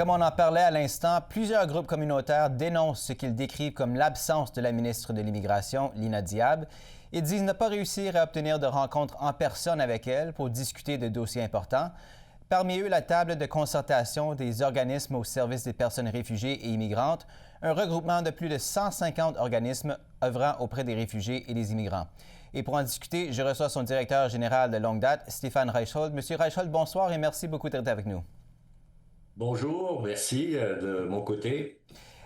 Comme on en parlait à l'instant, plusieurs groupes communautaires dénoncent ce qu'ils décrivent comme l'absence de la ministre de l'Immigration, Lina Diab. Ils disent ne pas réussir à obtenir de rencontres en personne avec elle pour discuter de dossiers importants. Parmi eux, la table de concertation des organismes au service des personnes réfugiées et immigrantes, un regroupement de plus de 150 organismes œuvrant auprès des réfugiés et des immigrants. Et pour en discuter, je reçois son directeur général de longue date, Stéphane Reichhold. Monsieur Reichhold, bonsoir et merci beaucoup d'être avec nous. Bonjour, merci de mon côté.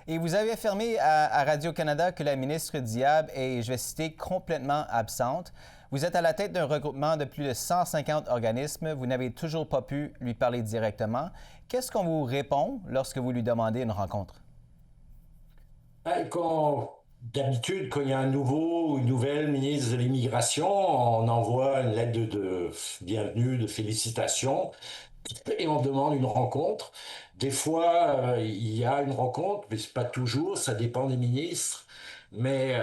Et vous avez affirmé à Radio-Canada que la ministre Diab est, je vais citer, complètement absente. Vous êtes à la tête d'un regroupement de plus de 150 organismes. Vous n'avez toujours pas pu lui parler directement. Qu'est-ce qu'on vous répond lorsque vous lui demandez une rencontre? D'habitude, quand il y a un nouveau ou une nouvelle ministre de l'Immigration, on envoie une lettre de bienvenue, de félicitations, et on demande une rencontre. Des fois, il y a une rencontre, mais c'est pas toujours, ça dépend des ministres. Mais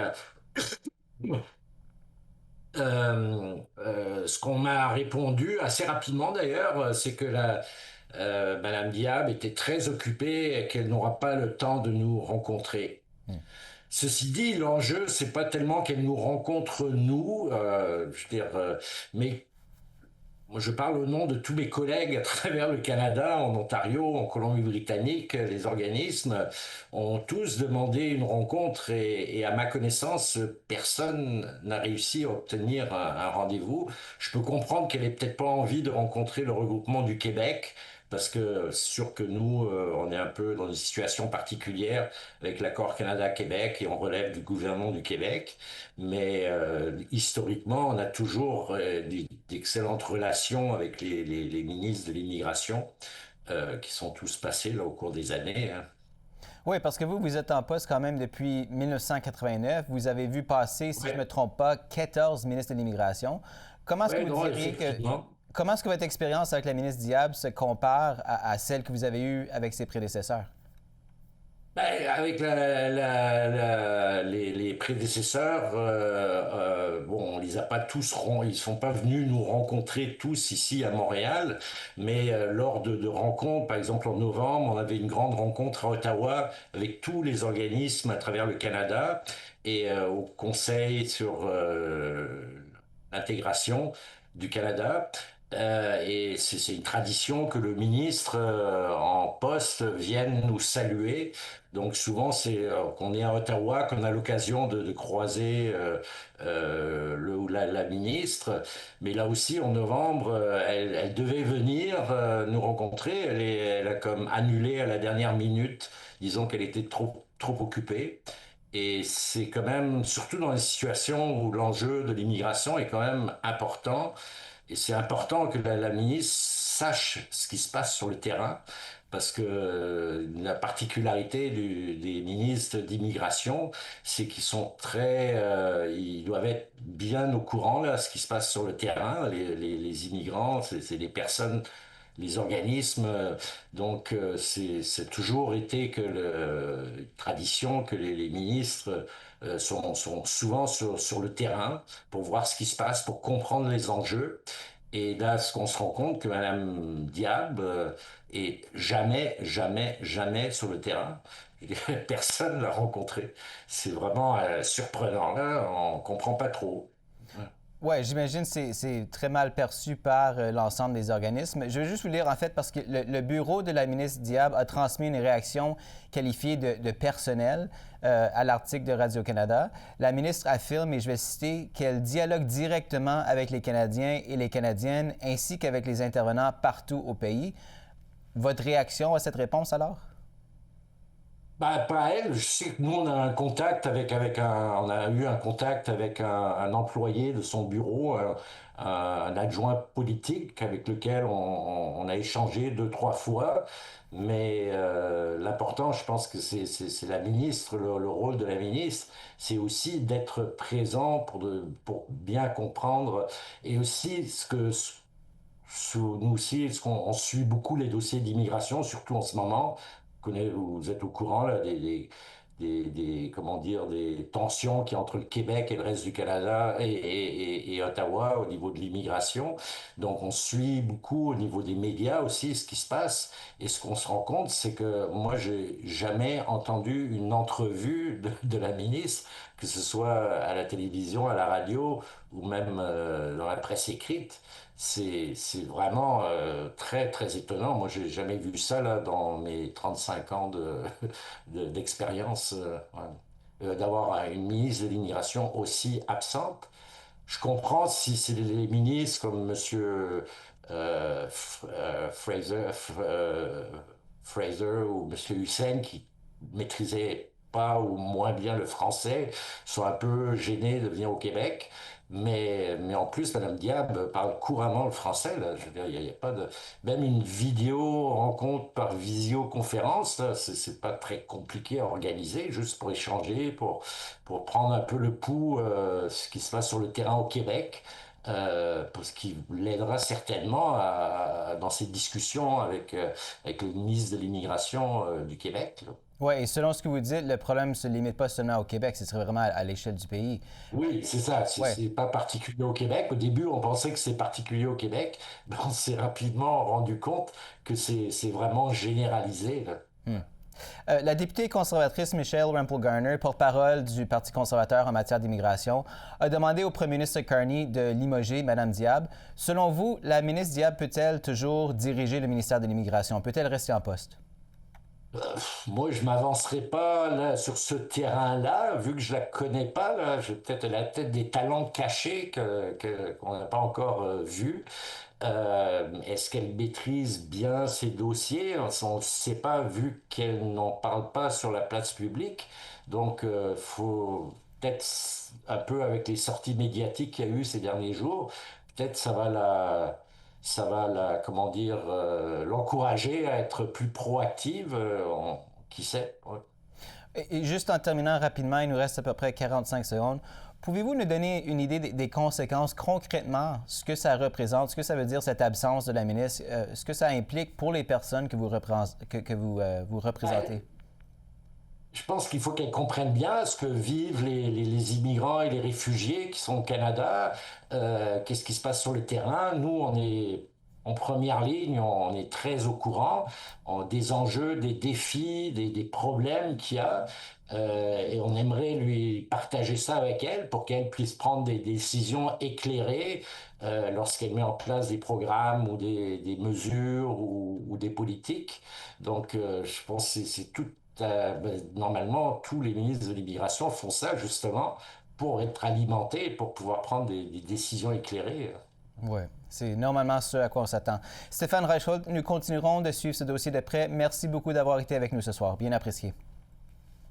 ce qu'on m'a répondu assez rapidement d'ailleurs, c'est que Madame Diab était très occupée et qu'elle n'aura pas le temps de nous rencontrer. Hmm. Ceci dit, l'enjeu, c'est pas tellement qu'elle nous rencontre nous, je veux dire, mais moi, je parle au nom de tous mes collègues à travers le Canada, en Ontario, en Colombie-Britannique. Les organismes ont tous demandé une rencontre et à ma connaissance, personne n'a réussi à obtenir un rendez-vous. Je peux comprendre qu'elle ait peut-être pas envie de rencontrer le regroupement du Québec. Parce que c'est sûr que nous, on est un peu dans une situation particulière avec l'accord Canada-Québec et on relève du gouvernement du Québec. Mais historiquement, on a toujours d'excellentes relations avec les ministres de l'immigration qui sont tous passés là, au cours des années, hein. Oui, parce que vous êtes en poste quand même depuis 1989. Vous avez vu passer, si je ne me Ouais, trompe pas, 14 ministres de l'Immigration. Comment est-ce que ouais, vous non, diriez que... effectivement. Comment est-ce que votre expérience avec la ministre Diab se compare à celle que vous avez eue avec ses prédécesseurs? Ben, avec les prédécesseurs, bon, on les a pas tous, ils sont pas venus nous rencontrer tous ici à Montréal, mais lors de rencontres, par exemple en novembre, on avait une grande rencontre à Ottawa avec tous les organismes à travers le Canada et au Conseil sur l'intégration du Canada. Et c'est une tradition que le ministre en poste vienne nous saluer. Donc souvent c'est qu'on est à Ottawa qu'on a l'occasion de croiser le ou la ministre. Mais là aussi en novembre, elle devait venir nous rencontrer. Elle a comme annulé à la dernière minute, disons qu'elle était trop occupée. Et c'est quand même, surtout dans les situations où l'enjeu de l'immigration est quand même important, et c'est important que la ministre sache ce qui se passe sur le terrain, parce que la particularité des ministres d'immigration, c'est qu'ils sont ils doivent être bien au courant là, ce qui se passe sur le terrain. Les immigrants, c'est des personnes, les organismes. Donc, c'est toujours été que tradition que les ministres sont souvent sur le terrain pour voir ce qui se passe, pour comprendre les enjeux. Et là, ce qu'on se rend compte que Madame Diab est jamais, jamais, jamais sur le terrain. Je dirais, personne l'a rencontrée. C'est vraiment surprenant. Là, on comprend pas trop. Oui, j'imagine que c'est très mal perçu par l'ensemble des organismes. Je vais juste vous lire, en fait, parce que le bureau de la ministre Diab a transmis une réaction qualifiée de personnelle à l'article de Radio-Canada. La ministre affirme, et je vais citer, qu'elle dialogue directement avec les Canadiens et les Canadiennes, ainsi qu'avec les intervenants partout au pays. Votre réaction à cette réponse, alors? Bah, pas elle. Je sais que nous, on a un contact on a eu un contact avec un employé de son bureau, un adjoint politique avec lequel on a échangé deux, trois fois. Mais l'important, je pense que c'est la ministre, le rôle de la ministre, c'est aussi d'être présent pour bien comprendre et aussi nous aussi, on suit beaucoup les dossiers d'immigration, surtout en ce moment. Vous êtes au courant là, comment dire, des tensions qui entre le Québec et le reste du Canada et Ottawa au niveau de l'immigration. Donc on suit beaucoup au niveau des médias aussi ce qui se passe. Et ce qu'on se rend compte, c'est que moi, j'ai jamais entendu une entrevue de la ministre, que ce soit à la télévision, à la radio ou même dans la presse écrite. C'est vraiment très, très étonnant. Moi, j'ai jamais vu ça là, dans mes 35 ans d'expérience, ouais. D'avoir une ministre de l'immigration aussi absente. Je comprends si c'est les ministres comme Monsieur Fraser ou Monsieur Hussein qui maîtrisaient pas ou moins bien le français, sont un peu gênés de venir au Québec. Mais en plus, Madame Diab parle couramment le français. Là. Je veux dire, il y a pas de... Même une vidéo rencontre par visioconférence, là, c'est pas très compliqué à organiser, juste pour échanger, pour prendre un peu le pouls, ce qui se passe sur le terrain au Québec, parce qu'il l'aidera certainement dans ses discussions avec le ministre de l'Immigration du Québec. Là. Oui, et selon ce que vous dites, le problème ne se limite pas seulement au Québec, ce serait vraiment à l'échelle du pays. Oui, c'est ça. Oui. C'est pas particulier au Québec. Au début, on pensait que c'est particulier au Québec. Mais on s'est rapidement rendu compte que c'est vraiment généralisé, là. La députée conservatrice Michelle Rempel-Garner, porte-parole du Parti conservateur en matière d'immigration, a demandé au premier ministre Carney de limoger Mme Diab. Selon vous, la ministre Diab peut-elle toujours diriger le ministère de l'Immigration? Peut-elle rester en poste? Moi, je m'avancerai pas là, sur ce terrain-là, vu que je la connais pas. Là, j'ai peut-être la tête des talents cachés qu'on n'a pas encore vus. Est-ce qu'elle maîtrise bien ses dossiers? On ne sait pas, vu qu'elle n'en parle pas sur la place publique. Donc, faut peut-être un peu avec les sorties médiatiques qu'il y a eu ces derniers jours, peut-être comment dire, l'encourager à être plus proactive. Qui sait? Ouais. Et juste en terminant rapidement, il nous reste à peu près 45 secondes. Pouvez-vous nous donner une idée des conséquences concrètement, ce que ça représente, ce que ça veut dire cette absence de la ministre, ce que ça implique pour les personnes que vous représentez? Je pense qu'il faut qu'elles comprennent bien ce que vivent les immigrants et les réfugiés qui sont au Canada, qu'est-ce qui se passe sur le terrain. Nous, on est en première ligne, on est très au courant des enjeux, des défis, des problèmes qu'il y a, et on aimerait lui partager ça avec elle pour qu'elle puisse prendre des décisions éclairées lorsqu'elle met en place des programmes ou des mesures ou des politiques. Donc, je pense que c'est tout normalement, tous les ministres de l'immigration font ça justement pour être alimentés et pour pouvoir prendre des décisions éclairées. Oui, c'est normalement ce à quoi on s'attend. Stéphane Reichhold, nous continuerons de suivre ce dossier de près. Merci beaucoup d'avoir été avec nous ce soir. Bien apprécié.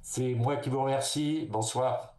C'est moi qui vous remercie. Bonsoir.